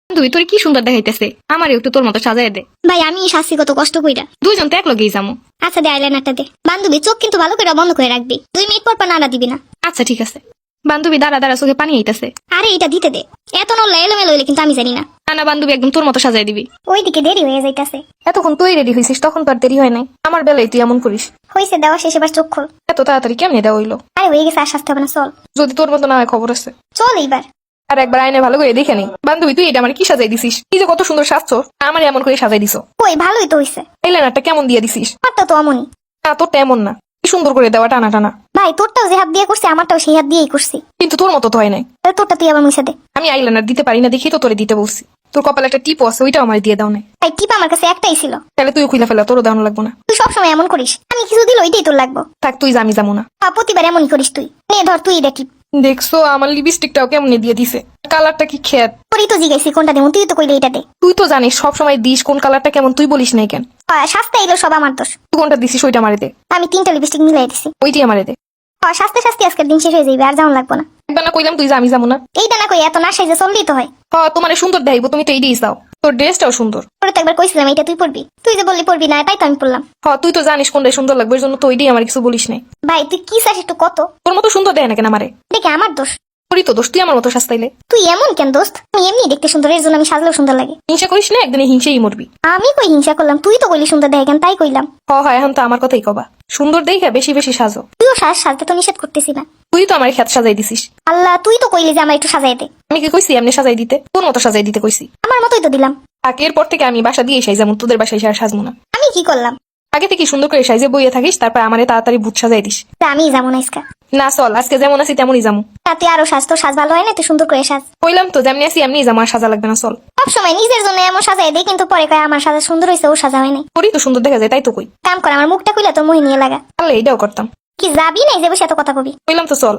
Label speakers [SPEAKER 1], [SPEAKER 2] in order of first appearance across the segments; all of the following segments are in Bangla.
[SPEAKER 1] তুই তোর কি সুন্দর দেখাইতেছে, আমার একটু তোর মতো সাজাই দে।
[SPEAKER 2] ভাই আমি শাস্তি কত কষ্ট কইরা।
[SPEAKER 1] দুইজন তো এক লগেই যাবো।
[SPEAKER 2] আচ্ছা দে আইলাইনারটা দে। বান্ধবী চোখ কিন্তু ভালো করে বন্ধ করে রাখবি, 2 মিনিট পর নাড়া দিবি না।
[SPEAKER 1] আচ্ছা ঠিক আছে। বান্ধবী দাঁড়া দাঁড়া, চোখে পানি আইতাছে।
[SPEAKER 2] আরে এটা দিতে দে, এত নড়লে এলোমেলো হইলে কিন্তু আমি জানি না।
[SPEAKER 1] না বান্ধবী, একদম তোর মতো সাজাই দিবি।
[SPEAKER 2] ওইদিকে দেরি হয়ে যাইতাছে।
[SPEAKER 1] এতক্ষণ তুই রেডি হয়েছিস, তখন তো আর দেরি হয় নাই। আমার বেলায় তুই এমন করিস।
[SPEAKER 2] হয়েছে দেওয়া শেষ, এবার চোখ খোল।
[SPEAKER 1] এত তাড়াতাড়ি কেমনে দেওয়া হইলো?
[SPEAKER 2] আরে হয়ে গেছে, আর শাস্তি হবে না, চল।
[SPEAKER 1] যদি তোর মতো না হয় খবর আছে।
[SPEAKER 2] চল এইবার।
[SPEAKER 1] আর একবার আয়নায় ভালো করে দেখে নেই। বান্ধবী তুই এটা আমার কি সাজাই দিছিস? কি যে কত সুন্দর সাজছো, আমার এমন করে সাজাই দিছো।
[SPEAKER 2] কই ভালোই তো হইছে।
[SPEAKER 1] এই লাইনারটা কেমন দিয়ে দিছিস?
[SPEAKER 2] আমারটা তো অমনই।
[SPEAKER 1] না তোরটা এমন না, কি সুন্দর করে দেওয়া টানা টানা।
[SPEAKER 2] ভাই তোরটাও যে হাত দিয়ে করছি, আমারটাও সেই হাত দিয়েই করছি।
[SPEAKER 1] কিন্তু তোর মতো তো হয় নাই।
[SPEAKER 2] তাহলে তোরটা তুই আবার মুছে দে।
[SPEAKER 1] আমি আইলাইনার দিতে পারি না দেখি তো তোরে দিতে বলছি। তোর কপালে একটা টিপও আছে, ওইটাও আমার দিয়ে দাও না।
[SPEAKER 2] ভাই টিপ আমার কাছে একটাই ছিল।
[SPEAKER 1] তাহলে তুই খুলে ফেলা, তোরও দাম লাগবো না।
[SPEAKER 2] তুই সবসময় এমন করিস, আমি কিছু দিল ওইটাই তোর লাগবো।
[SPEAKER 1] থাক তুই যা, আমি যাবো না।
[SPEAKER 2] প্রতিবার এমনই করিস তুই। নে ধর তুই দেখি।
[SPEAKER 1] দেখছো আমার লিপস্টিকটাও কেমনে দিয়ে দিছে, কালারটা কি খেত।
[SPEAKER 2] তোরই তো জিজ্ঞাসি কোনটা দেবো, তুই তো কইলে এটা দে।
[SPEAKER 1] তুই তো জানিস সবসময় দিস কোন কালারটা কেমন, তুই বলিস নাই কেন?
[SPEAKER 2] শাস্তা এলো সব আমার দোষ।
[SPEAKER 1] তুই কোনটা দিছিস ওইটা মারে দে।
[SPEAKER 2] আমি 3টা লিপস্টিক মিলাই দিছি।
[SPEAKER 1] ওইটি আমারে দে।
[SPEAKER 2] শাস্তে শাস্তি আজকের দিন শেষ হয়ে যাবে, আর যেমন লাগবো না।
[SPEAKER 1] একবার না কইলাম তুই যা, আমি যাবো না।
[SPEAKER 2] এইটা না কই এত না সাইজে চললেই তো হয়।
[SPEAKER 1] তোমার সুন্দর দেখাইবো, তুমি তো এইটাই চাও। তোর ড্রেসটাও সুন্দর।
[SPEAKER 2] তোর তো একবার কইছিলাম এইটা তুই পড়বি, তুই যে বললি পড়বি না, তাই তো আমি পড়লাম।
[SPEAKER 1] তুই তো জানিস কোনটা সুন্দর লাগবে, এর জন্য তো ওইটাই আমার কিছু বলিস নাই।
[SPEAKER 2] ভাই তুই কি চাস একটু কত?
[SPEAKER 1] তোর মতো সুন্দর দেয় না কেন আমারে?
[SPEAKER 2] দেখে আমার দোষ।
[SPEAKER 1] তোরই তো দোষ, তুই আমার মতো সাজতাইলে।
[SPEAKER 2] তুই এমন কেন দোস্ত? আমি এমনি দেখতে সুন্দর, এর জন্য আমি সাজলেও সুন্দর লাগে।
[SPEAKER 1] হিংসা করিস না, একদিনে হিংসেই মরবি।
[SPEAKER 2] আমি কই হিংসা করলাম, তুই তো কইলি সুন্দর দেখে কেন, তাই কইলাম।
[SPEAKER 1] হয় এখন তো আমার কথাই কবা। সুন্দর দেখে বেশি বেশি সাজো।
[SPEAKER 2] তুইও সাজতে তো নিষেধ করতেছি না।
[SPEAKER 1] তুই তো আমার খেত সাজাই দিছিস।
[SPEAKER 2] আল্লাহ তুই তো কইলি যে আমার একটু সাজাই দে।
[SPEAKER 1] আমি কি কইছি এমনি সাজাই দিতে? তোর মতো সাজাই দিতে কইছি।
[SPEAKER 2] আমার মতোই তো দিলাম।
[SPEAKER 1] এরপর থেকে আমি বাসা দিয়ে সাই, যেমন তোদের বাসায় আর সাজবো না।
[SPEAKER 2] আমি কি করলাম?
[SPEAKER 1] আগে থেকে সুন্দর করে সাইজে বইয়ে থাকিস, তারপর আমারে তাড়াতাড়ি ভূত সাজাই দিস।
[SPEAKER 2] তা আমি যাবো না ইসকা।
[SPEAKER 1] না চল, আজকে যেমন আছি তেমনই যাবো।
[SPEAKER 2] তা তুই আরো সাজ, তোর সাজ ভালো হয় না, তুই সুন্দর করে সাজ।
[SPEAKER 1] কইলাম তো যেমনি আছি এমনি যাবো, আর সাজা লাগবে না, চল।
[SPEAKER 2] সবসময় নিজের জন্য এমন সাজাই দেয়, কিন্তু পরে কয় আমার সাজা সুন্দর হয়েছে, ও সাজা হয় নাই।
[SPEAKER 1] তোরই তো সুন্দর দেখা যায়, তাই তো কই।
[SPEAKER 2] কাম কর, আমার মুখটা কইলা তোর মুহে নিয়ে লাগা।
[SPEAKER 1] তাহলে এইটাও করতাম।
[SPEAKER 2] কি যাবি নাই যে বসে এত কথা কবি?
[SPEAKER 1] কইলাম তো চল।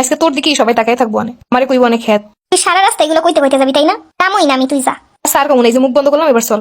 [SPEAKER 1] আজকে তোর দিকেই সবাই তাকাই থাকবো, অনেক আমারে কইব অনেক খেত।
[SPEAKER 2] তুই সারা রাস্তা এগুলো কইতে কইতে যাবি তাই না? কামই না আমি, তুই যা।
[SPEAKER 1] স্যার কেমন, এই যে মুখ বন্ধ করলাম, এবার চল।